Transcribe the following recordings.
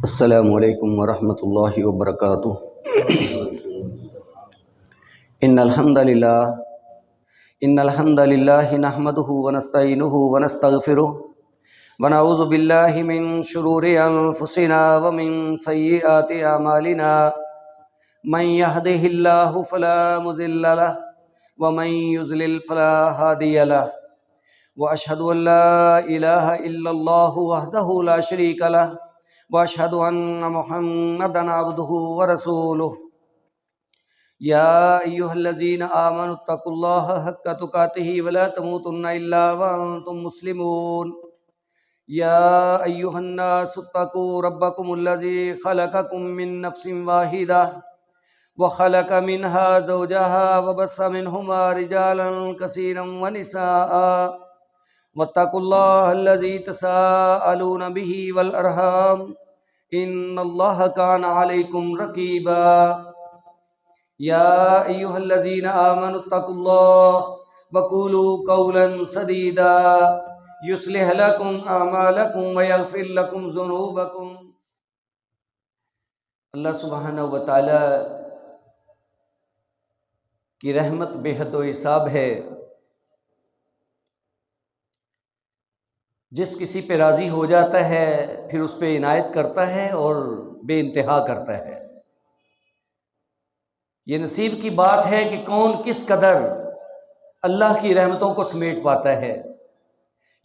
السلام علیکم ورحمۃ اللہ وبرکاتہ۔ ان الحمد للہ نحمده ونستعینه ونستغفره ونعوذ باللہ من شرور انفسنا ومن سیئات اعمالنا من يهده اللہ فلا مضل له ومن يضلل فلا هادی له واشهد ان لا الہ الا اللہ وحدہ لا شریک له واشهد ان محمدا عبده ورسوله یا ایها الذین آمنوا اتقوا اللہ حق تقاته ولا تموتن الا وانتم مسلمون یا ایها الناس اتقوا ربکم الذی خلقکم من نفس واحدہ وخلق منها زوجها وبث منهما رجالا كثيرا ونساء واتقوا الله الذي تساءلون به والأرحام ان اللہ کان علیکم رقیبا یا ایہا الذین آمنوا اتقوا اللہ وقولوا قولا سدیدا یصلح لکم اعمالکم ویغفر لکم ذنوبکم۔ اللہ سبحانہ وتعالی کی رحمت بے حد و حساب ہے، جس کسی پہ راضی ہو جاتا ہے پھر اس پہ عنایت کرتا ہے اور بے انتہا کرتا ہے۔ یہ نصیب کی بات ہے کہ کون کس قدر اللہ کی رحمتوں کو سمیٹ پاتا ہے۔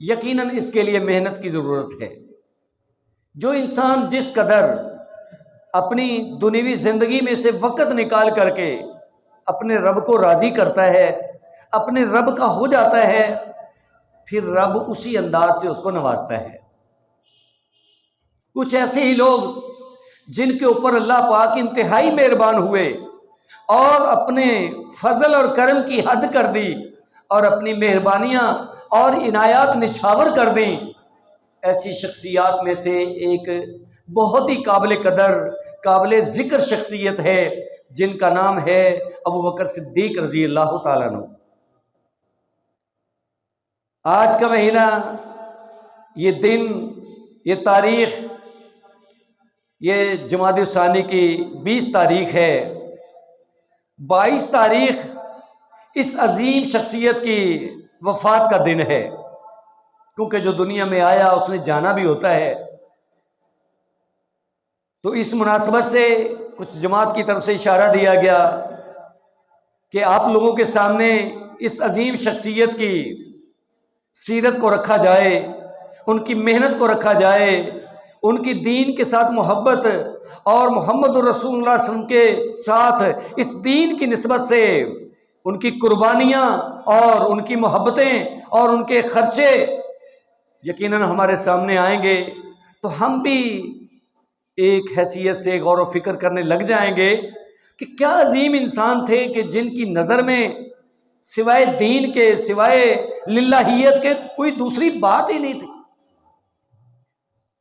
یقیناً اس کے لیے محنت کی ضرورت ہے۔ جو انسان جس قدر اپنی دنیوی زندگی میں سے وقت نکال کر کے اپنے رب کو راضی کرتا ہے، اپنے رب کا ہو جاتا ہے، پھر رب اسی انداز سے اس کو نوازتا ہے۔ کچھ ایسے ہی لوگ جن کے اوپر اللہ پاک انتہائی مہربان ہوئے اور اپنے فضل اور کرم کی حد کر دی اور اپنی مہربانیاں اور عنایات نچھاور کر دیں، ایسی شخصیات میں سے ایک بہت ہی قابل قدر قابل ذکر شخصیت ہے جن کا نام ہے ابو بکر صدیق رضی اللہ تعالیٰ عنہ۔ آج کا مہینہ، یہ دن، یہ تاریخ، یہ جمادی الثانی کی 20 تاریخ ہے۔ 22 تاریخ اس عظیم شخصیت کی وفات کا دن ہے، کیونکہ جو دنیا میں آیا اس نے جانا بھی ہوتا ہے۔ تو اس مناسبت سے کچھ جماعت کی طرف سے اشارہ دیا گیا کہ آپ لوگوں کے سامنے اس عظیم شخصیت کی سیرت کو رکھا جائے، ان کی محنت کو رکھا جائے، ان کی دین کے ساتھ محبت اور محمد الرسول اللہ صلی اللہ علیہ وسلم کے ساتھ اس دین کی نسبت سے ان کی قربانیاں اور ان کی محبتیں اور ان کے خرچے یقیناً ہمارے سامنے آئیں گے، تو ہم بھی ایک حیثیت سے غور و فکر کرنے لگ جائیں گے کہ کیا عظیم انسان تھے کہ جن کی نظر میں سوائے دین کے، سوائے للہیت کے کوئی دوسری بات ہی نہیں تھی۔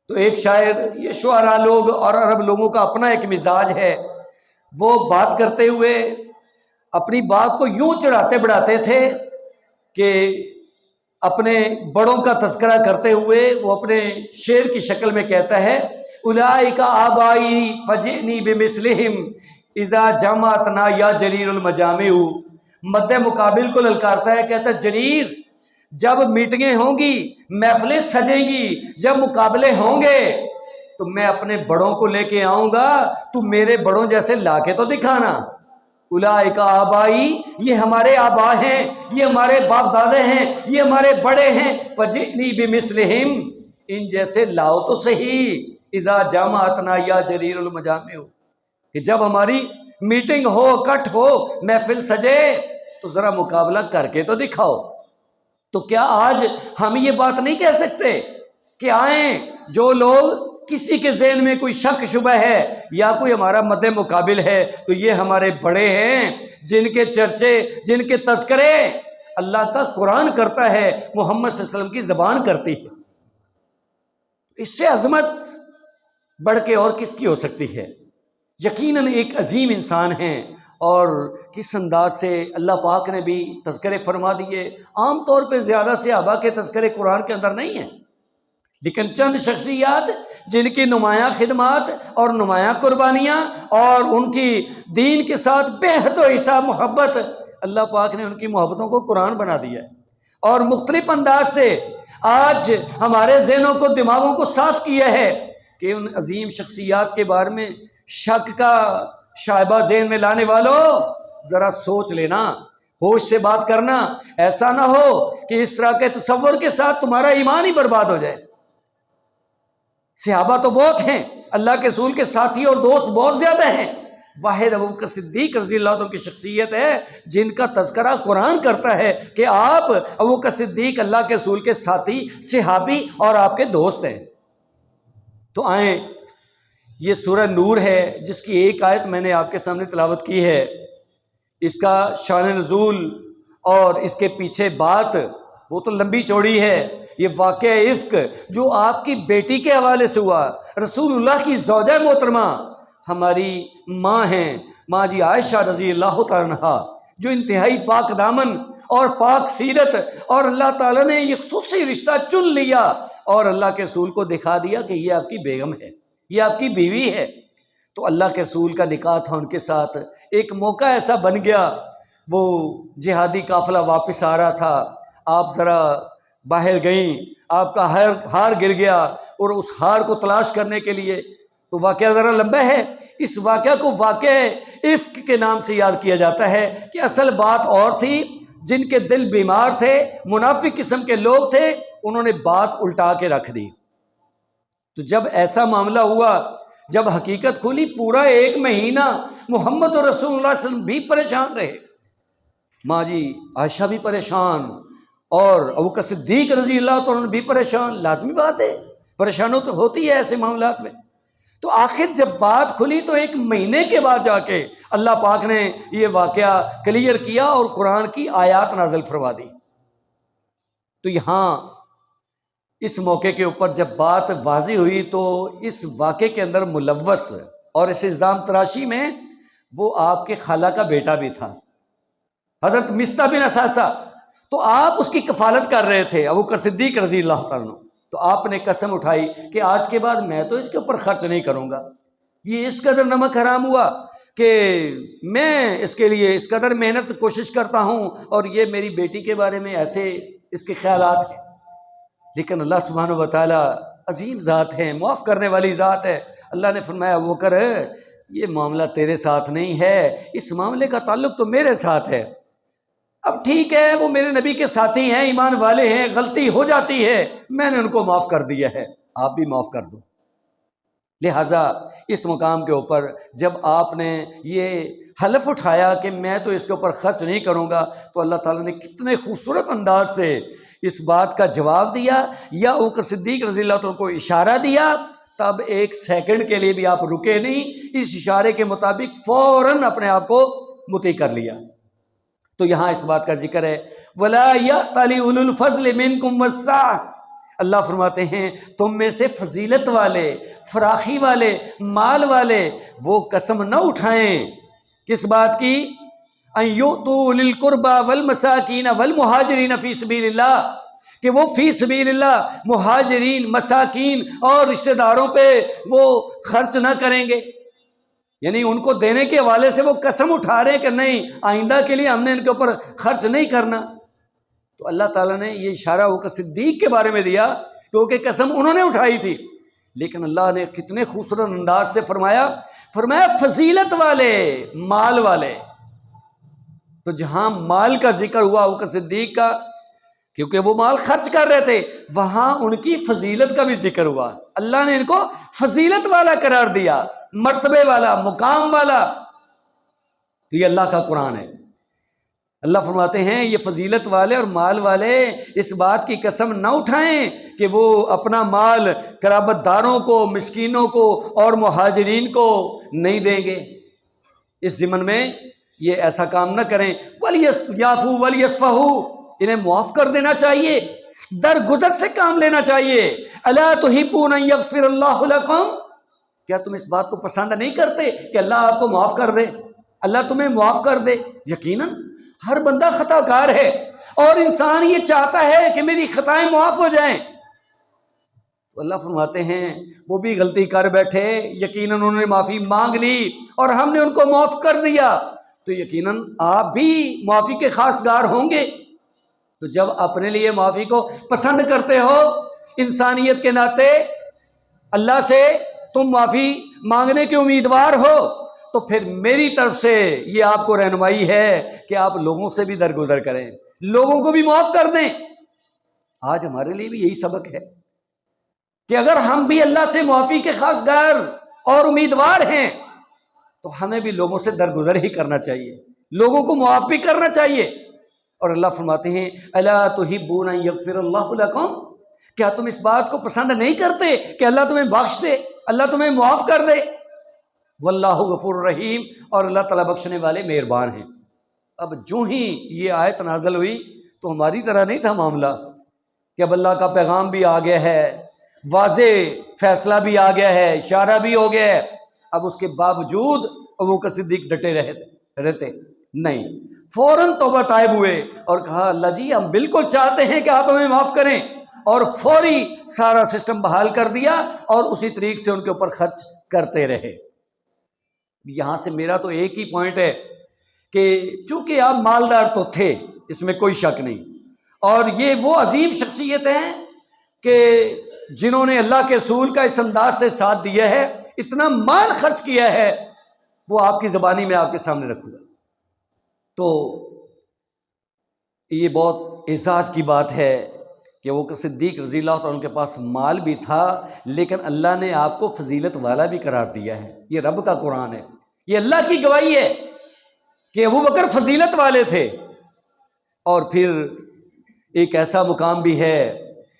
تو ایک شاعر، یہ شعراء لوگ اور عرب لوگوں کا اپنا ایک مزاج ہے، وہ بات کرتے ہوئے اپنی بات کو یوں چڑھاتے بڑھاتے تھے کہ اپنے بڑوں کا تذکرہ کرتے ہوئے وہ اپنے شعر کی شکل میں کہتا ہے، اولئک آبائی فجئنی بمثلہم اذا جمعتنا یا جریر المجامع۔ مد مقابل کو للکارتا ہے، کہتا ہے جریر، جب میٹنگیں ہوں گی، محفلیں سجیں گی، جب مقابلے ہوں گے تو میں اپنے بڑوں کو لے کے آؤں گا، تو میرے بڑوں جیسے لا کے تو دکھانا۔ اولئک آبائی، یہ ہمارے آبا ہیں، یہ ہمارے باپ دادے ہیں، یہ ہمارے بڑے ہیں، فجئنی بمثلہم، ان جیسے لاؤ تو صحیح، اذا جامعتنا یا جریر المجامع، کہ جب ہماری میٹنگ ہو، اکٹھ ہو، محفل سجے تو ذرا مقابلہ کر کے تو دکھاؤ۔ تو کیا آج ہم یہ بات نہیں کہہ سکتے کہ آئیں جو لوگ کسی کے ذہن میں کوئی شک شبہ ہے یا کوئی ہمارا مد مقابل ہے تو یہ ہمارے بڑے ہیں جن کے چرچے، جن کے تذکرے اللہ کا قرآن کرتا ہے، محمد صلی اللہ علیہ وسلم کی زبان کرتی ہے۔ اس سے عظمت بڑھ کے اور کس کی ہو سکتی ہے؟ یقیناً ایک عظیم انسان ہیں، اور کس انداز سے اللہ پاک نے بھی تذکرے فرما دیے۔ عام طور پہ زیادہ صحابہ کے تذکرے قرآن کے اندر نہیں ہیں، لیکن چند شخصیات جن کی نمایاں خدمات اور نمایاں قربانیاں اور ان کی دین کے ساتھ بے حد و حساب محبت، اللہ پاک نے ان کی محبتوں کو قرآن بنا دیا ہے، اور مختلف انداز سے آج ہمارے ذہنوں کو، دماغوں کو صاف کیا ہے کہ ان عظیم شخصیات کے بارے میں شک کا شائبہ ذہن میں لانے والوں ذرا سوچ لینا، ہوش سے بات کرنا، ایسا نہ ہو کہ اس طرح کے تصور کے ساتھ تمہارا ایمان ہی برباد ہو جائے۔ صحابہ تو بہت ہیں، اللہ کے رسول کے ساتھی اور دوست بہت زیادہ ہیں، واحد ابوبکر صدیق رضی اللہ عنہ کی شخصیت ہے جن کا تذکرہ قرآن کرتا ہے کہ آپ ابوبکر صدیق اللہ کے رسول کے ساتھی، صحابی اور آپ کے دوست ہیں۔ تو آئیں، یہ سورہ نور ہے جس کی ایک آیت میں نے آپ کے سامنے تلاوت کی ہے، اس کا شان نزول اور اس کے پیچھے بات وہ تو لمبی چوڑی ہے۔ یہ واقعہ عفق جو آپ کی بیٹی کے حوالے سے ہوا، رسول اللہ کی زوجہ محترمہ ہماری ماں ہیں، ماں جی عائشہ رضی اللہ تعالیٰ عنہا، جو انتہائی پاک دامن اور پاک سیرت، اور اللہ تعالیٰ نے یہ خصوصی رشتہ چن لیا اور اللہ کے رسول کو دکھا دیا کہ یہ آپ کی بیگم ہے، یہ آپ کی بیوی ہے۔ تو اللہ کے رسول کا نکاح تھا ان کے ساتھ۔ ایک موقع ایسا بن گیا، وہ جہادی قافلہ واپس آ رہا تھا، آپ ذرا باہر گئیں، آپ کا ہار گر گیا، اور اس ہار کو تلاش کرنے کے لیے، تو واقعہ ذرا لمبا ہے، اس واقعہ کو واقعہ عفق کے نام سے یاد کیا جاتا ہے کہ اصل بات اور تھی، جن کے دل بیمار تھے، منافق قسم کے لوگ تھے، انہوں نے بات الٹا کے رکھ دی۔ تو جب ایسا معاملہ ہوا، جب حقیقت کھلی، پورا 1 مہینہ محمد رسول اللہ صلی اللہ علیہ وسلم بھی پریشان رہے، ماں جی عائشہ بھی پریشان، اور ابوبکر صدیق رضی اللہ عنہ بھی پریشان۔ لازمی بات ہے، پریشانی تو ہوتی ہے ایسے معاملات میں۔ تو آخر جب بات کھلی تو 1 مہینے کے بعد جا کے اللہ پاک نے یہ واقعہ کلیئر کیا اور قرآن کی آیات نازل فرما دی۔ تو یہاں اس موقع کے اوپر جب بات واضح ہوئی تو اس واقعے کے اندر ملوث اور اس الزام تراشی میں وہ آپ کے خالہ کا بیٹا بھی تھا، حضرت مصطح بن اساسہ۔ تو آپ اس کی کفالت کر رہے تھے، ابوبکر صدیق رضی اللہ تعالیٰ عنہ۔ تو آپ نے قسم اٹھائی کہ آج کے بعد میں تو اس کے اوپر خرچ نہیں کروں گا، یہ اس قدر نمک حرام ہوا کہ میں اس کے لیے اس قدر محنت کوشش کرتا ہوں، اور یہ میری بیٹی کے بارے میں ایسے اس کے خیالات ہیں۔ لیکن اللہ سبحانہ و تعالیٰ عظیم ذات ہے، معاف کرنے والی ذات ہے۔ اللہ نے فرمایا ابوبکر یہ معاملہ تیرے ساتھ نہیں ہے، اس معاملے کا تعلق تو میرے ساتھ ہے۔ اب ٹھیک ہے، وہ میرے نبی کے ساتھی ہیں، ایمان والے ہیں، غلطی ہو جاتی ہے، میں نے ان کو معاف کر دیا ہے، آپ بھی معاف کر دو۔ لہٰذا اس مقام کے اوپر جب آپ نے یہ حلف اٹھایا کہ میں تو اس کے اوپر خرچ نہیں کروں گا، تو اللہ تعالیٰ نے کتنے خوبصورت انداز سے اس بات کا جواب دیا، یا ابوبکر صدیق رضی اللہ عنہ کو اشارہ دیا، تب 1 سیکنڈ کے لیے بھی آپ رکے نہیں، اس اشارے کے مطابق فوراً اپنے آپ کو مطیع کر لیا۔ تو یہاں اس بات کا ذکر ہے وَلَا يَأْتَلِ أُولُو الْفَضْلِ مِنْكُمْ وَالسَّعَةِ، اللہ فرماتے ہیں تم میں سے فضیلت والے، فراخی والے، مال والے وہ قسم نہ اٹھائیں، کس بات کی؟ أَن يُؤْتُوا أُولِي الْقُرْبَى وَالْمَسَاكِينَ وَالْمُهَاجِرِينَ فِي سَبِيلِ اللَّهِ، کہ وہ فی سبیل اللہ، مہاجرین، مساکین اور رشتہ داروں پہ وہ خرچ نہ کریں گے، یعنی ان کو دینے کے حوالے سے وہ قسم اٹھا رہے ہیں کہ نہیں، آئندہ کے لیے ہم نے ان کے اوپر خرچ نہیں کرنا۔ تو اللہ تعالیٰ نے یہ اشارہ ابوبکر صدیق کے بارے میں دیا کیونکہ قسم انہوں نے اٹھائی تھی، لیکن اللہ نے کتنے خوبصورت انداز سے فرمایا فضیلت والے، مال والے۔ تو جہاں مال کا ذکر ہوا ابوبکر صدیق کا، کیونکہ وہ مال خرچ کر رہے تھے، وہاں ان کی فضیلت کا بھی ذکر ہوا، اللہ نے ان کو فضیلت والا قرار دیا، مرتبے والا، مقام والا۔ تو یہ اللہ کا قرآن ہے۔ اللہ فرماتے ہیں یہ فضیلت والے اور مال والے اس بات کی قسم نہ اٹھائیں کہ وہ اپنا مال قرابت داروں کو، مسکینوں کو اور مہاجرین کو نہیں دیں گے، اس ضمن میں یہ ایسا کام نہ کریں۔ وَلْيَعْفُوا وَلْيَصْفَحُوا، انہیں معاف کر دینا چاہیے، درگزر سے کام لینا چاہیے۔ أَلَا تُحِبُّونَ أَن يَغْفِرَ اللَّهُ لَكُمْ، کیا تم اس بات کو پسند نہیں کرتے کہ اللہ آپ کو معاف کر دے، اللہ تمہیں معاف کر دے؟ یقیناً ہر بندہ خطا کار ہے اور انسان یہ چاہتا ہے کہ میری خطائیں معاف ہو جائیں۔ تو اللہ فرماتے ہیں وہ بھی غلطی کر بیٹھے، یقیناً انہوں نے معافی مانگ لی اور ہم نے ان کو معاف کر دیا، تو یقیناً آپ بھی معافی کے خواستگار ہوں گے۔ تو جب اپنے لیے معافی کو پسند کرتے ہو انسانیت کے ناطے، اللہ سے تم معافی مانگنے کے امیدوار ہو، تو پھر میری طرف سے یہ آپ کو رہنمائی ہے کہ آپ لوگوں سے بھی درگزر کریں، لوگوں کو بھی معاف کر دیں۔ آج ہمارے لیے بھی یہی سبق ہے کہ اگر ہم بھی اللہ سے معافی کے خواستگار اور امیدوار ہیں تو ہمیں بھی لوگوں سے درگزر ہی کرنا چاہیے، لوگوں کو معاف بھی کرنا چاہیے۔ اور اللہ فرماتے ہیں الا تحبون ان یغفر اللہ لکم، کیا تم اس بات کو پسند نہیں کرتے کہ اللہ تمہیں بخش دے، اللہ تمہیں معاف کر دے؟ واللہ غفور رحیم، اور اللہ تعالیٰ بخشنے والے مہربان ہیں۔ اب جو ہی یہ آیت نازل ہوئی تو ہماری طرح نہیں تھا معاملہ کہ اب اللہ کا پیغام بھی آ گیا ہے، واضح فیصلہ بھی آ گیا ہے، اشارہ بھی ہو گیا ہے، اب اس کے باوجود ابوبکر صدیق ڈٹے رہتے نہیں، فوراً توبہ طائب ہوئے اور کہا اللہ جی ہم بالکل چاہتے ہیں کہ آپ ہمیں معاف کریں، اور فوری سارا سسٹم بحال کر دیا اور اسی طریق سے ان کے اوپر خرچ کرتے رہے۔ یہاں سے میرا تو ایک ہی پوائنٹ ہے کہ چونکہ آپ مالدار تو تھے، اس میں کوئی شک نہیں، اور یہ وہ عظیم شخصیت ہیں کہ جنہوں نے اللہ کے رسول کا اس انداز سے ساتھ دیا ہے، اتنا مال خرچ کیا ہے، وہ آپ کی زبانی میں آپ کے سامنے رکھوں گا۔ تو یہ بہت اعزاز کی بات ہے کہ وہ صدیق رضی اللہ عنہ کے پاس مال بھی تھا لیکن اللہ نے آپ کو فضیلت والا بھی قرار دیا ہے۔ یہ رب کا قرآن ہے، یہ اللہ کی گواہی ہے کہ ابوبکر فضیلت والے تھے۔ اور پھر ایک ایسا مقام بھی ہے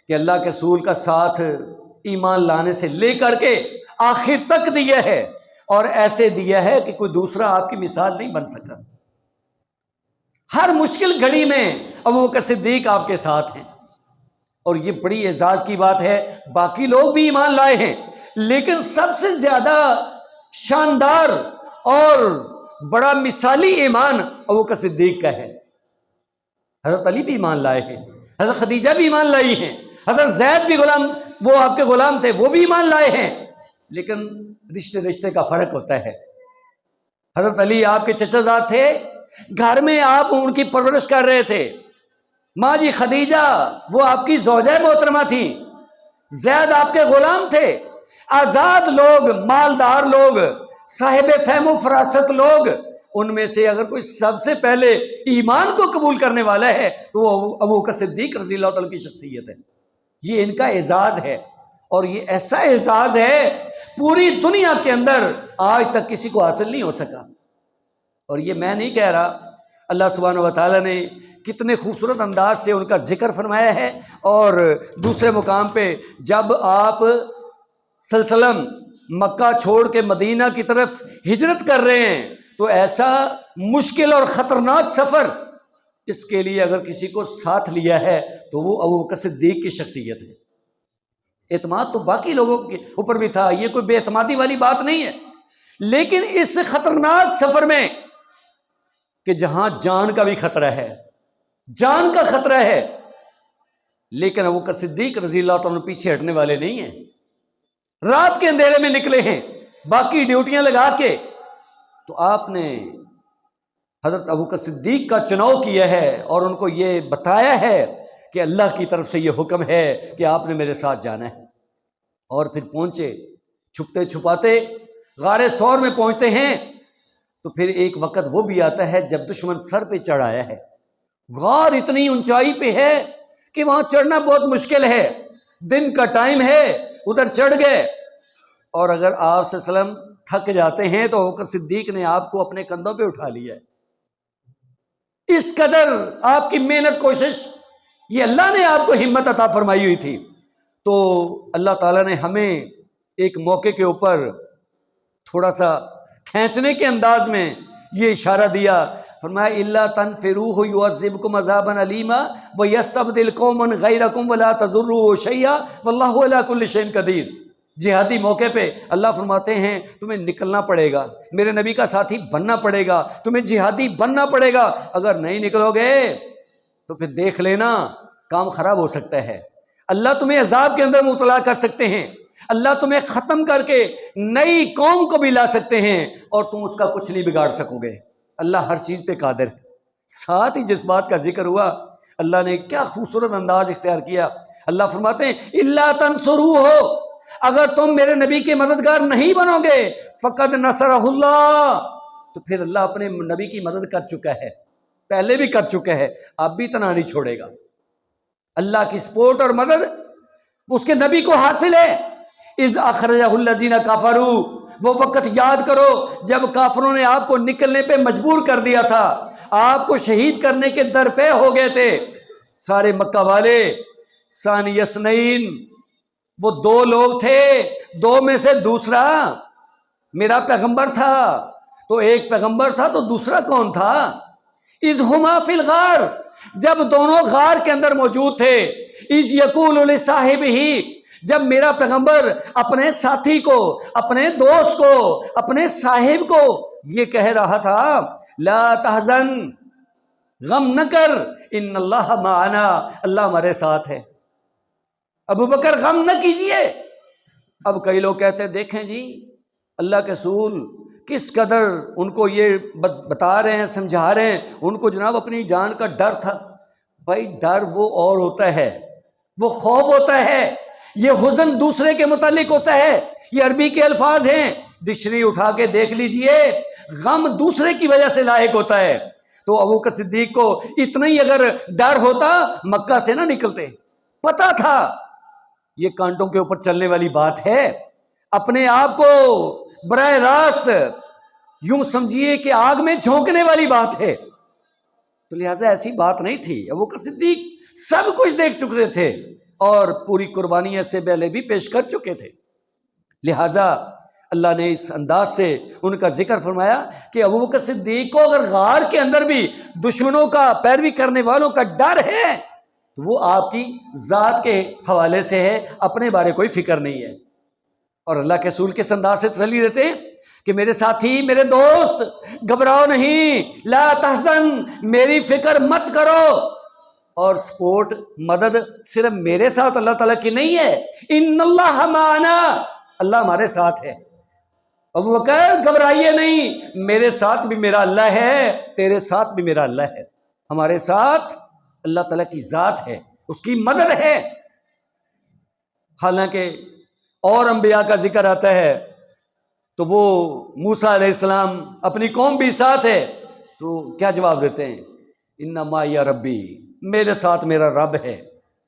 کہ اللہ کے رسول کا ساتھ ایمان لانے سے لے کر کے آخر تک دیا ہے، اور ایسے دیا ہے کہ کوئی دوسرا آپ کی مثال نہیں بن سکا۔ ہر مشکل گھڑی میں ابوبکر صدیق آپ کے ساتھ ہیں، اور یہ بڑی اعزاز کی بات ہے۔ باقی لوگ بھی ایمان لائے ہیں لیکن سب سے زیادہ شاندار اور بڑا مثالی ایمان ابوبکر صدیق کا ہے۔ حضرت علی بھی ایمان لائے ہیں، حضرت خدیجہ بھی ایمان لائی ہیں، حضرت زید بھی وہ آپ کے غلام تھے، وہ بھی ایمان لائے ہیں، لیکن رشتے کا فرق ہوتا ہے۔ حضرت علی آپ کے چچا زاد تھے، گھر میں آپ ان کی پرورش کر رہے تھے۔ ماں جی خدیجہ وہ آپ کی زوجہ محترمہ تھی، زید آپ کے غلام تھے۔ آزاد لوگ، مالدار لوگ، صاحب فہم و فراست لوگ، ان میں سے اگر کوئی سب سے پہلے ایمان کو قبول کرنے والا ہے تو وہ ابوبکر صدیق رضی اللہ تعالیٰ کی شخصیت ہے۔ یہ ان کا اعزاز ہے، اور یہ ایسا اعزاز ہے پوری دنیا کے اندر آج تک کسی کو حاصل نہیں ہو سکا۔ اور یہ میں نہیں کہہ رہا، اللہ سبحانہ و تعالیٰ نے کتنے خوبصورت انداز سے ان کا ذکر فرمایا ہے۔ اور دوسرے مقام پہ جب آپ سلسلم مکہ چھوڑ کے مدینہ کی طرف ہجرت کر رہے ہیں تو ایسا مشکل اور خطرناک سفر، اس کے لیے اگر کسی کو ساتھ لیا ہے تو وہ ابوبکر صدیق کی شخصیت ہے۔ اعتماد تو باقی لوگوں کے اوپر بھی تھا، یہ کوئی بے اعتمادی والی بات نہیں ہے، لیکن اس خطرناک سفر میں کہ جہاں جان کا بھی خطرہ ہے، جان کا خطرہ ہے، لیکن ابوبکر صدیق رضی اللہ عنہ پیچھے ہٹنے والے نہیں ہیں۔ رات کے اندھیرے میں نکلے ہیں باقی ڈیوٹیاں لگا کے، تو آپ نے حضرت ابوبکر صدیق کا چناؤ کیا ہے اور ان کو یہ بتایا ہے کہ اللہ کی طرف سے یہ حکم ہے کہ آپ نے میرے ساتھ جانا ہے۔ اور پھر پہنچے، چھپتے چھپاتے غار ثور میں پہنچتے ہیں تو پھر ایک وقت وہ بھی آتا ہے جب دشمن سر پہ چڑھ آیا ہے، غار اتنی اونچائی پہ ہے کہ وہاں چڑھنا بہت مشکل ہے، دن کا ٹائم ہے، ادھر چڑھ گئے، اور اگر آپ صلی اللہ علیہ وسلم تھک جاتے ہیں تو ابوبکر صدیق نے آپ کو اپنے کندھوں پہ اٹھا لیا ہے۔ اس قدر آپ کی محنت کوشش، یہ اللہ نے آپ کو ہمت عطا فرمائی ہوئی تھی۔ تو اللہ تعالیٰ نے ہمیں ایک موقع کے اوپر تھوڑا سا کھینچنے کے انداز میں یہ اشارہ دیا، فرمایا الا تنفروه يعذبكم عذابا علیما ويستبدل قوما غیرکم ولا تضروه شیئا واللہ علی کل شیء قدیر۔ جہادی موقع پہ اللہ فرماتے ہیں تمہیں نکلنا پڑے گا، میرے نبی کا ساتھی بننا پڑے گا، تمہیں جہادی بننا پڑے گا، اگر نہیں نکلو گے تو پھر دیکھ لینا کام خراب ہو سکتا ہے۔ اللہ تمہیں عذاب کے اندر مبتلا کر سکتے ہیں، اللہ تمہیں ختم کر کے نئی قوم کو بھی لا سکتے ہیں اور تم اس کا کچھ نہیں بگاڑ سکو گے۔ اللہ ہر چیز پہ قادر ہے۔ ساتھ ہی جس بات کا ذکر ہوا، اللہ نے کیا خوبصورت انداز اختیار کیا۔ اللہ فرماتے ہیں الا تنصروہ، اگر تم میرے نبی کے مددگار نہیں بنو گے فقد نصرہ اللہ، تو پھر اللہ اپنے نبی کی مدد کر چکا ہے، پہلے بھی کر چکا ہے، اب بھی تنہا نہیں چھوڑے گا۔ اللہ کی سپورٹ اور مدد اس کے نبی کو حاصل ہے۔ اذ اخرجہ الذین کفروا، وہ وقت یاد کرو جب کافروں نے آپ کو نکلنے پہ مجبور کر دیا تھا، آپ کو شہید کرنے کے در پہ ہو گئے تھے سارے مکہ والے۔ ثانی اثنین، وہ دو لوگ تھے، دو میں سے دوسرا میرا پیغمبر تھا، تو ایک پیغمبر تھا تو دوسرا کون تھا؟ اذ ہما فی الغار، جب دونوں غار کے اندر موجود تھے۔ اذ یقول لصاحبہ، جب میرا پیغمبر اپنے ساتھی کو، اپنے دوست کو، اپنے صاحب کو یہ کہہ رہا تھا لا تحزن، غم نہ کر، ان اللہ معنا، اللہ ہمارے ساتھ ہے۔ ابو بکر غم نہ کیجئے۔ اب کئی لوگ کہتے ہیں دیکھیں جی اللہ کے رسول کس قدر ان کو یہ بتا رہے ہیں، سمجھا رہے ہیں، ان کو جناب اپنی جان کا ڈر تھا۔ بھائی ڈر وہ اور ہوتا ہے، وہ خوف ہوتا ہے، یہ حزن دوسرے کے متعلق ہوتا ہے، یہ عربی کے الفاظ ہیں، ڈکشنری اٹھا کے دیکھ لیجئے، غم دوسرے کی وجہ سے لاحق ہوتا ہے۔ تو ابوبکر صدیق کو اتنا ہی اگر ڈر ہوتا مکہ سے نہ نکلتے، پتہ تھا یہ کانٹوں کے اوپر چلنے والی بات ہے، اپنے آپ کو براہ راست یوں سمجھیے کہ آگ میں جھونکنے والی بات ہے، تو لہٰذا ایسی بات نہیں تھی۔ ابوبکر صدیق سب کچھ دیکھ چکے تھے اور پوری قربانی سے پہلے بھی پیش کر چکے تھے، لہٰذا اللہ نے اس انداز سے ان کا ذکر فرمایا کہ ابوبکر صدیق کو اگر غار کے اندر بھی دشمنوں کا، پیروی کرنے والوں کا ڈر ہے تو وہ آپ کی ذات کے حوالے سے ہے، اپنے بارے کوئی فکر نہیں ہے۔ اور اللہ کے رسول کس انداز سے تسلی دیتے ہیں کہ میرے ساتھی، میرے دوست، گھبراؤ نہیں، لا تحزن، میری فکر مت کرو۔ اور سپورٹ، مدد صرف میرے ساتھ اللہ تعالیٰ کی نہیں ہے، ان اللہ معنا، اللہ ہمارے ساتھ ہے۔ ابو بکر گھبرائیے نہیں، میرے ساتھ بھی میرا اللہ ہے، تیرے ساتھ بھی میرا اللہ ہے، ہمارے ساتھ اللہ تعالیٰ کی ذات ہے، اس کی مدد ہے۔ حالانکہ اور انبیاء کا ذکر آتا ہے تو وہ موسیٰ علیہ السلام اپنی قوم بھی ساتھ ہے تو کیا جواب دیتے ہیں؟ انما یا ربی، میرے ساتھ میرا رب ہے،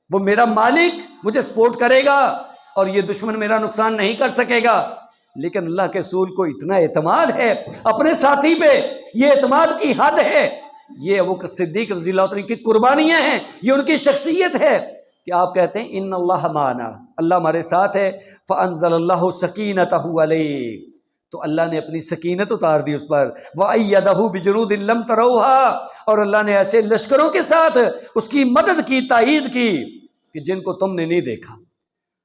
وہ میرا مالک مجھے سپورٹ کرے گا اور یہ دشمن میرا نقصان نہیں کر سکے گا۔ لیکن اللہ کے رسول کو اتنا اعتماد ہے اپنے ساتھی پہ، یہ اعتماد کی حد ہے، یہ ابوبکر صدیق رضی اللہ عنہ کی قربانیاں ہیں، یہ ان کی شخصیت ہے کہ آپ کہتے ہیں ان اللہ معنا، اللہ ہمارے ساتھ ہے۔ فانزل اللہ سکینتہ علیہ، تو اللہ نے اپنی سکینت اتار دی اس پر، وَأَيَّدَهُ بِجُنُودٍ لَّمْ تَرَوْهَا، اور اللہ نے ایسے لشکروں کے ساتھ اس کی مدد کی، تائید کی کہ جن کو تم نے نہیں دیکھا۔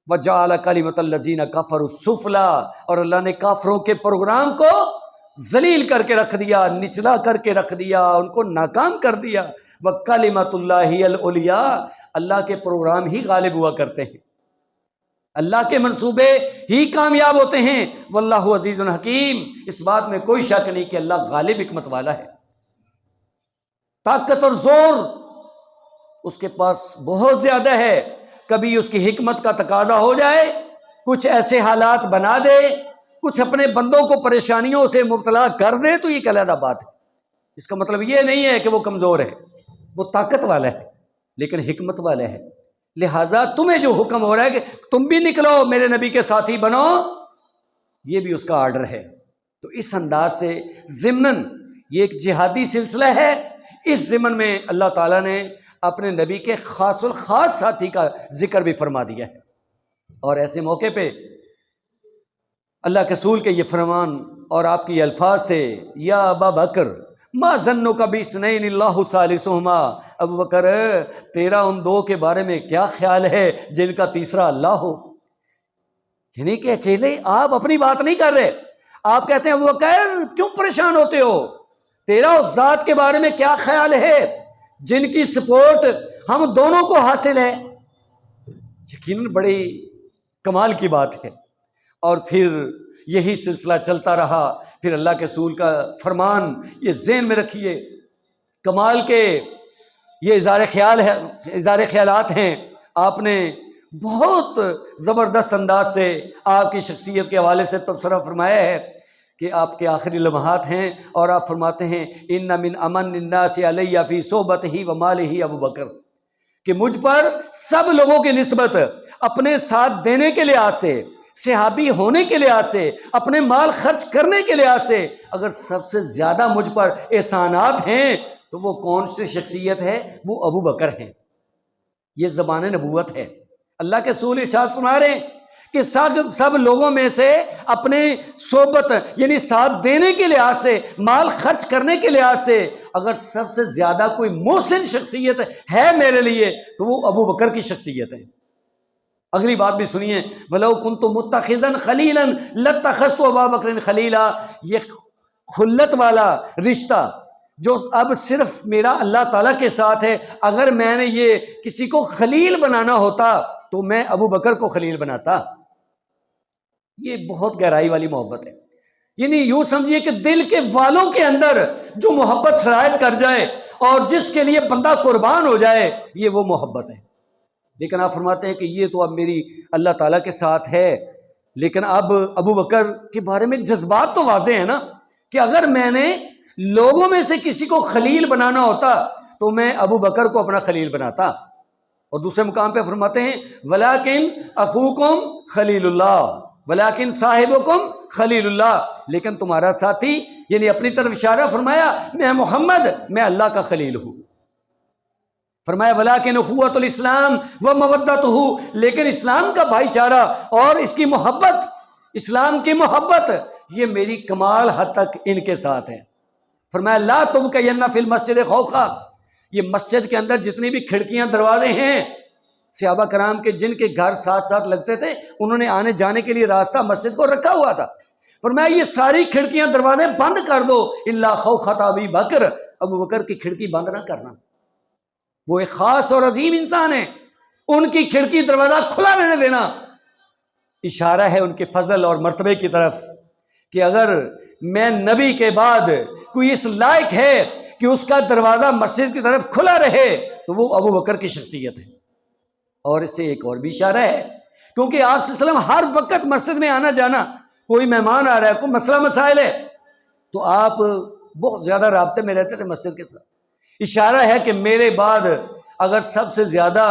وَجَعَلَ كَلِمَةَ الَّذِينَ كَفَرُوا السُّفْلَىٰ، اور اللہ نے کافروں کے پروگرام کو ذلیل کر کے رکھ دیا، نچلا کر کے رکھ دیا، ان کو ناکام کر دیا۔ وَكَلِمَةُ اللَّهِ الْعُلْيَا، اللہ کے پروگرام ہی غالب ہوا کرتے ہیں، اللہ کے منصوبے ہی کامیاب ہوتے ہیں۔ واللہ عزیز حکیم، اس بات میں کوئی شک نہیں کہ اللہ غالب حکمت والا ہے، طاقت اور زور اس کے پاس بہت زیادہ ہے۔ کبھی اس کی حکمت کا تقاضا ہو جائے، کچھ ایسے حالات بنا دے، کچھ اپنے بندوں کو پریشانیوں سے مبتلا کر دے تو یہ ایک علیحدہ بات ہے، اس کا مطلب یہ نہیں ہے کہ وہ کمزور ہے، وہ طاقت والا ہے لیکن حکمت والا ہے۔ لہٰذا تمہیں جو حکم ہو رہا ہے کہ تم بھی نکلو میرے نبی کے ساتھی بنو، یہ بھی اس کا آرڈر ہے۔ تو اس انداز سے ضمناً یہ ایک جہادی سلسلہ ہے، اس ضمن میں اللہ تعالیٰ نے اپنے نبی کے خاص الخاص ساتھی کا ذکر بھی فرما دیا ہے۔ اور ایسے موقع پہ اللہ کے رسول کے یہ فرمان اور آپ کے یہ الفاظ تھے، یا ابا بکر ما ظنک باثنین اللہ ثالثہما، ابو بکر تیرا ان دو کے بارے میں کیا خیال ہے جن کا تیسرا اللہ ہو؟ یعنی کہ اکیلے آپ اپنی بات نہیں کر رہے، آپ کہتے ہیں ابو بکر کیوں پریشان ہوتے ہو، تیرا اس ذات کے بارے میں کیا خیال ہے جن کی سپورٹ ہم دونوں کو حاصل ہے؟ یقیناً بڑی کمال کی بات ہے۔ اور پھر یہی سلسلہ چلتا رہا۔ پھر اللہ کے رسول کا فرمان، یہ ذہن میں رکھیے، کمال کے یہ اظہار خیالات ہیں۔ آپ نے بہت زبردست انداز سے آپ کی شخصیت کے حوالے سے تبصرہ فرمایا ہے کہ آپ کے آخری لمحات ہیں، اور آپ فرماتے ہیں ان من امن الناس علیہ فی صحبتہ و مالہ ابو بکر، کہ مجھ پر سب لوگوں کی نسبت اپنے ساتھ دینے کے لحاظ سے، صحابی ہونے کے لحاظ سے، اپنے مال خرچ کرنے کے لحاظ سے اگر سب سے زیادہ مجھ پر احسانات ہیں تو وہ کون سی شخصیت ہے؟ وہ ابو بکر ہیں۔ یہ زبان نبوت ہے۔ اللہ کے رسول ارشاد فرما رہے ہیں کہ سب لوگوں میں سے اپنے صحبت یعنی ساتھ دینے کے لحاظ سے، مال خرچ کرنے کے لحاظ سے اگر سب سے زیادہ کوئی محسن شخصیت ہے میرے لیے تو وہ ابو بکر کی شخصیت ہے۔ اگلی بات بھی سنیے، وَلَوْ كُنْتُ مُتَّخِذًا خَلِيلًا لَاتَّخَذْتُ أَبَا بَكْرٍ خَلِيلًا، یہ خلت والا رشتہ جو اب صرف میرا اللہ تعالیٰ کے ساتھ ہے، اگر میں نے یہ کسی کو خلیل بنانا ہوتا تو میں ابو بکر کو خلیل بناتا۔ یہ بہت گہرائی والی محبت ہے، یعنی یوں سمجھیے کہ دل کے والوں کے اندر جو محبت سرایت کر جائے اور جس کے لیے بندہ قربان ہو جائے، یہ وہ محبت ہے۔ لیکن آپ فرماتے ہیں کہ یہ تو اب میری اللہ تعالیٰ کے ساتھ ہے، لیکن اب ابو بکر کے بارے میں جذبات تو واضح ہیں نا، کہ اگر میں نے لوگوں میں سے کسی کو خلیل بنانا ہوتا تو میں ابو بکر کو اپنا خلیل بناتا۔ اور دوسرے مقام پہ فرماتے ہیں وَلَٰكِنْ أَخُوكُمْ خَلِيلُ اللَّهِ وَلَٰكِنْ صَاحِبُكُمْ خَلِيلُ اللَّهِ، لیکن تمہارا ساتھی، یعنی اپنی طرف اشارہ فرمایا، میں محمد، میں اللہ کا خلیل ہوں۔ فرمایا وَلَٰكِنْ أُخُوَّةُ الْإِسْلَامِ وَمَوَدَّتُهُ، لیکن اسلام کا بھائی چارہ اور اس کی محبت، اسلام کی محبت، یہ میری کمال حد تک ان کے ساتھ ہے۔ فرمایا لَا تُبْقِيَنَّ فِي الْمَسْجِدِ خَوْفًا، یہ مسجد کے اندر جتنی بھی کھڑکیاں دروازے ہیں، صحابہ کرام کے جن کے گھر ساتھ ساتھ لگتے تھے، انہوں نے آنے جانے کے لیے راستہ مسجد کو رکھا ہوا تھا۔ فرمایا یہ ساری کھڑکیاں دروازے بند کر دو، الا خوخۃ ابی بکر، ابو بکر کی کھڑکی بند نہ کرنا، وہ ایک خاص اور عظیم انسان ہے، ان کی کھڑکی دروازہ کھلا رہنے دینا۔ اشارہ ہے ان کے فضل اور مرتبے کی طرف کہ اگر میں نبی کے بعد کوئی اس لائق ہے کہ اس کا دروازہ مسجد کی طرف کھلا رہے تو وہ ابو بکر کی شخصیت ہے۔ اور اس سے ایک اور بھی اشارہ ہے، کیونکہ آپ صلی اللہ علیہ وسلم ہر وقت مسجد میں آنا جانا، کوئی مہمان آ رہا ہے، کوئی مسئلہ مسائل ہے تو آپ بہت زیادہ رابطے میں رہتے تھے مسجد کے ساتھ۔ اشارہ ہے کہ میرے بعد اگر سب سے زیادہ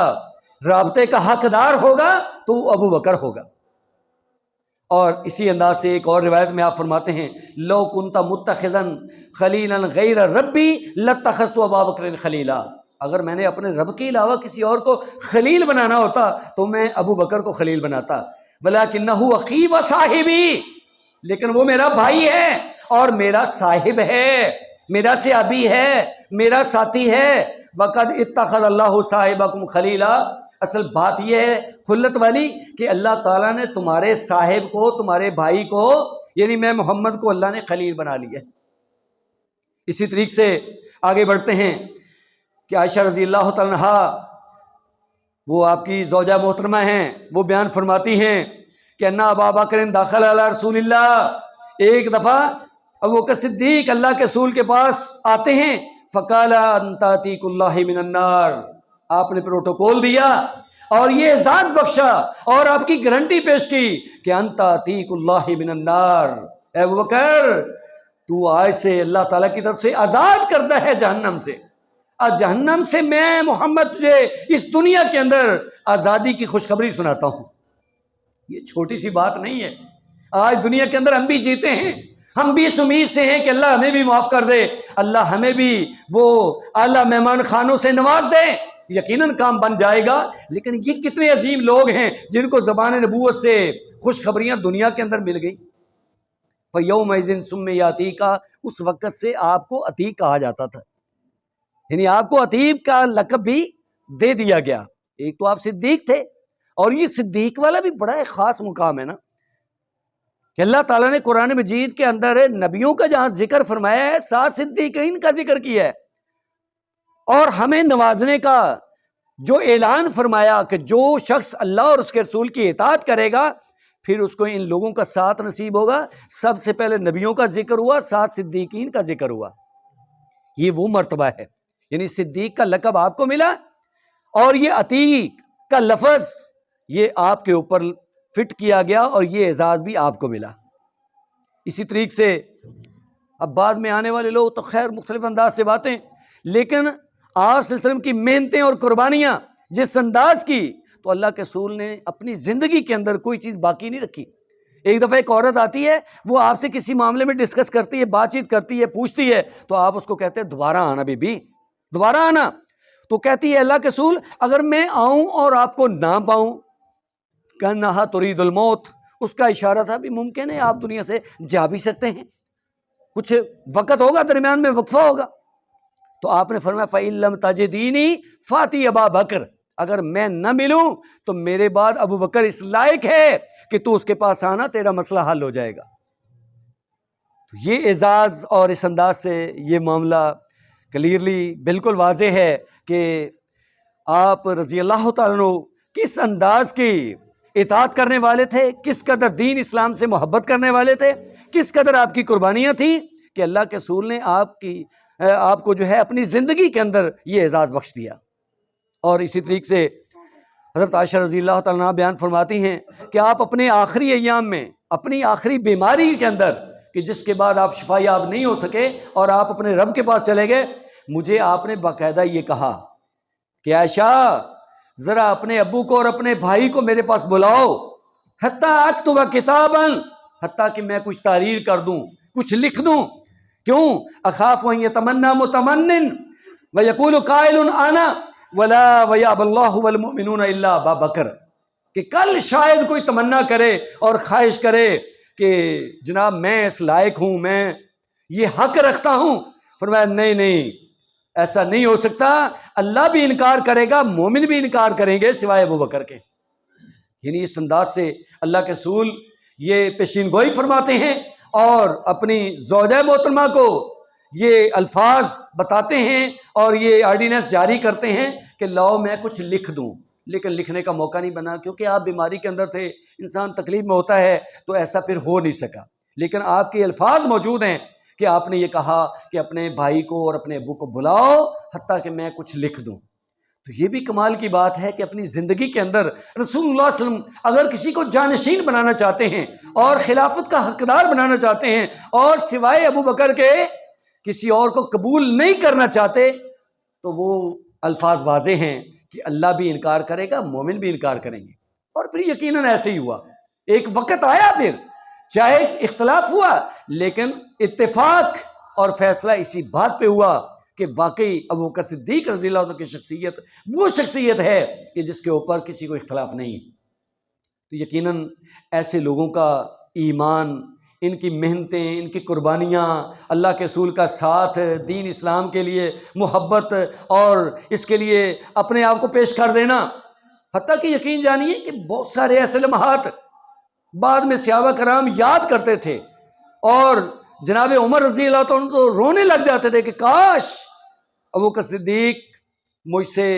رابطے کا حقدار ہوگا تو وہ ابو بکر ہوگا۔ اور اسی انداز سے ایک اور روایت میں آپ فرماتے ہیں لو کنت متخذا خلیلا غیر ربی لاتخذت ابا بکر خلیلا، اگر میں نے اپنے رب کے علاوہ کسی اور کو خلیل بنانا ہوتا تو میں ابو بکر کو خلیل بناتا۔ ولکنہ اخی و صاحبی، لیکن وہ میرا بھائی ہے اور میرا صاحب ہے، میرا صحابی ہے، میرا ساتھی ہے۔ وقد اتخذ اللہ صاحبکم خلیلا، اصل بات یہ ہے خلت والی کہ اللہ تعالیٰ نے تمہارے صاحب کو، تمہارے بھائی کو، یعنی میں محمد کو اللہ نے خلیل بنا لیا۔ اسی طریقے سے آگے بڑھتے ہیں کہ عائشہ رضی اللہ تعالیٰ عنہا، وہ آپ کی زوجہ محترمہ ہیں، وہ بیان فرماتی ہیں کہ انا ابا بکر داخل علی رسول اللہ، ایک دفعہ ابو بکر صدیق اللہ کے رسول کے پاس آتے ہیں، فقال انت عتیق اللہ من النار، آپ نے پروٹوکول دیا اور یہ اعزاز بخشا اور آپ کی گارنٹی پیش کی کہ انت عتیق اللہ من النار، اے ابو بکر تو آج سے اللہ تعالیٰ کی طرف سے آزاد کرتا ہے جہنم سے، اور جہنم سے میں محمد تجھے اس دنیا کے اندر آزادی کی خوشخبری سناتا ہوں۔ یہ چھوٹی سی بات نہیں ہے، آج دنیا کے اندر ہم بھی جیتے ہیں، ہم بھی اس امید سے ہیں کہ اللہ ہمیں بھی معاف کر دے، اللہ ہمیں بھی وہ اعلیٰ مہمان خانوں سے نواز دے، یقیناً کام بن جائے گا۔ لیکن یہ کتنے عظیم لوگ ہیں جن کو زبان نبوت سے خوشخبریاں دنیا کے اندر مل گئی۔ فَيَوْمَئِذٍ سُمِّيَ عَتِيقًا، اس وقت سے آپ کو عتیق کہا جاتا تھا، یعنی آپ کو عتیق کا لقب بھی دے دیا گیا۔ ایک تو آپ صدیق تھے، اور یہ صدیق والا بھی بڑا ایک خاص مقام ہے نا، کہ اللہ تعالیٰ نے قرآن مجید کے اندر نبیوں کا جہاں ذکر فرمایا ہے، ساتھ صدیقین کا ذکر کیا ہے، اور ہمیں نوازنے کا جو اعلان فرمایا کہ جو شخص اللہ اور اس کے رسول کی اطاعت کرے گا پھر اس کو ان لوگوں کا ساتھ نصیب ہوگا. سب سے پہلے نبیوں کا ذکر ہوا، ساتھ صدیقین کا ذکر ہوا. یہ وہ مرتبہ ہے، یعنی صدیق کا لقب آپ کو ملا اور یہ عتیق کا لفظ یہ آپ کے اوپر فٹ کیا گیا اور یہ اعزاز بھی آپ کو ملا. اسی طریقے سے اب بعد میں آنے والے لوگ تو خیر مختلف انداز سے باتیں، لیکن آپ صلی اللہ علیہ وسلم کی محنتیں اور قربانیاں جس انداز کی، تو اللہ کے رسول نے اپنی زندگی کے اندر کوئی چیز باقی نہیں رکھی. ایک دفعہ ایک عورت آتی ہے، وہ آپ سے کسی معاملے میں ڈسکس کرتی ہے، بات چیت کرتی ہے، پوچھتی ہے، تو آپ اس کو کہتے ہیں دوبارہ آنا بی بی، دوبارہ آنا. تو کہتی ہے اللہ کے رسول اگر میں آؤں اور آپ کو نہ پاؤں، کہنا ترید الموت، اس کا اشارہ تھا بھی ممکن ہے آپ دنیا سے جا بھی سکتے ہیں، کچھ وقت ہوگا درمیان میں، وقفہ ہوگا. تو آپ نے فرمایا فَإِن لَّمْ تَجِدِينِي فَأْتِ أَبَا بَكْرَ، اگر میں نہ ملوں تو میرے بعد ابو بکر اس لائق ہے کہ تو اس کے پاس آنا، تیرا مسئلہ حل ہو جائے گا. تو یہ اعزاز اور اس انداز سے یہ معاملہ کلیئرلی بالکل واضح ہے کہ آپ رضی اللہ تعالیٰ عنہ کس انداز کی اطاعت کرنے والے تھے، کس قدر دین اسلام سے محبت کرنے والے تھے، کس قدر آپ کی قربانیاں تھیں کہ اللہ کے رسول نے آپ کو جو ہے اپنی زندگی کے اندر یہ اعزاز بخش دیا. اور اسی طریقے سے حضرت عائشہ رضی اللہ تعالیٰ عنہ بیان فرماتی ہیں کہ آپ اپنے آخری ایام میں، اپنی آخری بیماری کے اندر کہ جس کے بعد آپ شفا یاب نہیں ہو سکے اور آپ اپنے رب کے پاس چلے گئے، مجھے آپ نے باقاعدہ یہ کہا کہ عائشہ ذرا اپنے ابو کو اور اپنے بھائی کو میرے پاس بلاؤ، حتیٰ اکتب کتابا، حتیٰ کہ میں کچھ تحریر کر دوں، کچھ لکھ دوں. کیوں؟ اخاف ان یتمنی متمن ویقول قائل انا ولا ویأبی اللہ والمؤمنون الا ابا بکر، کہ کل شاید کوئی تمنا کرے اور خواہش کرے کہ جناب میں اس لائق ہوں، میں یہ حق رکھتا ہوں. فرمایا نہیں نہیں، ایسا نہیں ہو سکتا، اللہ بھی انکار کرے گا، مومن بھی انکار کریں گے سوائے ابو بکر کے. یعنی اس انداز سے اللہ کے رسول یہ پیشین گوئی فرماتے ہیں اور اپنی زوجہ محترمہ کو یہ الفاظ بتاتے ہیں اور یہ آرڈیننس جاری کرتے ہیں کہ لاؤ میں کچھ لکھ دوں، لیکن لکھنے کا موقع نہیں بنا کیونکہ آپ بیماری کے اندر تھے، انسان تکلیف میں ہوتا ہے تو ایسا پھر ہو نہیں سکا. لیکن آپ کے الفاظ موجود ہیں کہ آپ نے یہ کہا کہ اپنے بھائی کو اور اپنے ابو کو بلاؤ حتیٰ کہ میں کچھ لکھ دوں. تو یہ بھی کمال کی بات ہے کہ اپنی زندگی کے اندر رسول اللہ صلی اللہ علیہ وسلم اگر کسی کو جانشین بنانا چاہتے ہیں اور خلافت کا حقدار بنانا چاہتے ہیں اور سوائے ابو بکر کے کسی اور کو قبول نہیں کرنا چاہتے، تو وہ الفاظ واضح ہیں کہ اللہ بھی انکار کرے گا، مومن بھی انکار کریں گے. اور پھر یقیناً ایسے ہی ہوا. ایک وقت آیا پھر چاہے اختلاف ہوا لیکن اتفاق اور فیصلہ اسی بات پہ ہوا کہ واقعی ابو بکر صدیق رضی اللہ عنہ کی شخصیت وہ شخصیت ہے کہ جس کے اوپر کسی کو اختلاف نہیں. تو یقیناً ایسے لوگوں کا ایمان، ان کی محنتیں، ان کی قربانیاں، اللہ کے رسول کا ساتھ، دین اسلام کے لیے محبت اور اس کے لیے اپنے آپ کو پیش کر دینا، حتیٰ کہ یقین جانیے کہ بہت سارے ایسے لمحات بعد میں صحابہ کرام یاد کرتے تھے اور جناب عمر رضی اللہ عنہ تو رونے لگ جاتے تھے کہ کاش ابو بکر صدیق مجھ سے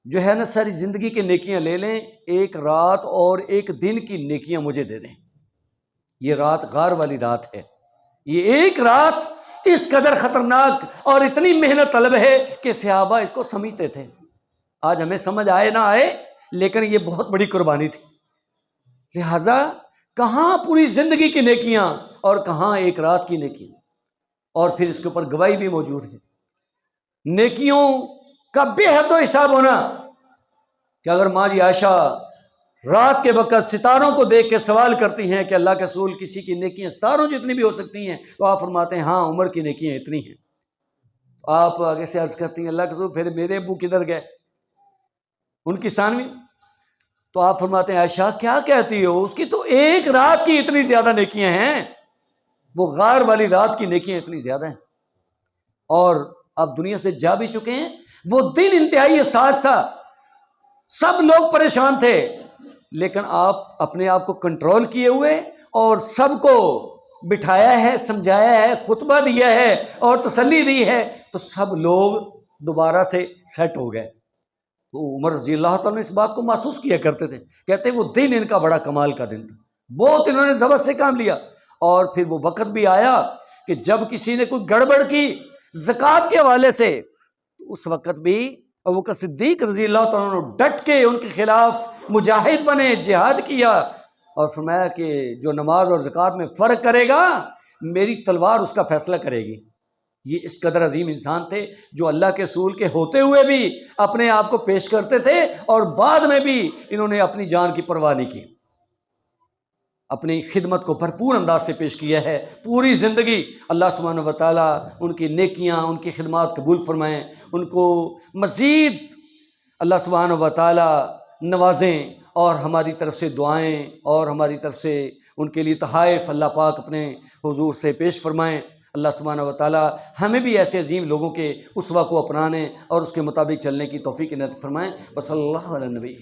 جو ہے نا ساری زندگی کی نیکیاں لے لیں، ایک رات اور ایک دن کی نیکیاں مجھے دے دیں. یہ رات غار والی رات ہے، یہ ایک رات اس قدر خطرناک اور اتنی محنت طلب ہے کہ صحابہ اس کو سمجھتے تھے. آج ہمیں سمجھ آئے نہ آئے لیکن یہ بہت بڑی قربانی تھی. لہذا کہاں پوری زندگی کی نیکیاں اور کہاں ایک رات کی نیکیاں، اور پھر اس کے اوپر گواہی بھی موجود ہے. نیکیوں کا بے حد و حساب ہونا کہ اگر ماں جی عائشہ رات کے وقت ستاروں کو دیکھ کے سوال کرتی ہیں کہ اللہ کے رسول کسی کی نیکیاں ستاروں جتنی بھی ہو سکتی ہیں، تو آپ فرماتے ہیں ہاں عمر کی نیکیاں اتنی ہیں. تو آپ آگے سے عرض کرتی ہیں اللہ کے رسول پھر میرے ابو کدھر گئے، ان کی ثانوی؟ تو آپ فرماتے ہیں عائشہ کیا کہتی ہو، اس کی تو ایک رات کی اتنی زیادہ نیکیاں ہیں، وہ غار والی رات کی نیکیاں اتنی زیادہ ہیں. اور آپ دنیا سے جا بھی چکے ہیں. وہ دن انتہائی حساس تھا، سب لوگ پریشان تھے، لیکن آپ اپنے آپ کو کنٹرول کیے ہوئے اور سب کو بٹھایا ہے، سمجھایا ہے، خطبہ دیا ہے اور تسلی دی ہے، تو سب لوگ دوبارہ سے سیٹ ہو گئے. تو عمر رضی اللہ تعالیٰ نے اس بات کو محسوس کیا کرتے تھے، کہتے وہ دن ان کا بڑا کمال کا دن تھا، بہت انہوں نے ضبط سے کام لیا۔ اور پھر وہ وقت بھی آیا کہ جب کسی نے کوئی گڑبڑ کی زکوٰۃ کے حوالے سے، تو اس وقت بھی ابوبکر صدیق رضی اللہ تعالیٰ نے ڈٹ کے ان کے خلاف مجاہد بنے، جہاد کیا، اور فرمایا کہ جو نماز اور زکوٰۃ میں فرق کرے گا میری تلوار اس کا فیصلہ کرے گی۔ یہ اس قدر عظیم انسان تھے جو اللہ کے رسول کے ہوتے ہوئے بھی اپنے آپ کو پیش کرتے تھے، اور بعد میں بھی انہوں نے اپنی جان کی پرواہ نہیں کی، اپنی خدمت کو بھرپور انداز سے پیش کیا ہے پوری زندگی۔ اللہ سبحانہ و تعالیٰ ان کی نیکیاں، ان کی خدمات قبول فرمائیں، ان کو مزید اللہ سبحانہ و تعالیٰ نوازیں، اور ہماری طرف سے دعائیں اور ہماری طرف سے ان کے لیے تحائف اللہ پاک اپنے حضور سے پیش فرمائیں۔ اللہ سبحانہ و تعالیٰ ہمیں بھی ایسے عظیم لوگوں کے اسوہ کو اپنانے اور اس کے مطابق چلنے کی توفیق عنایت فرمائیں۔ وصلی اللہ علیہ نبی۔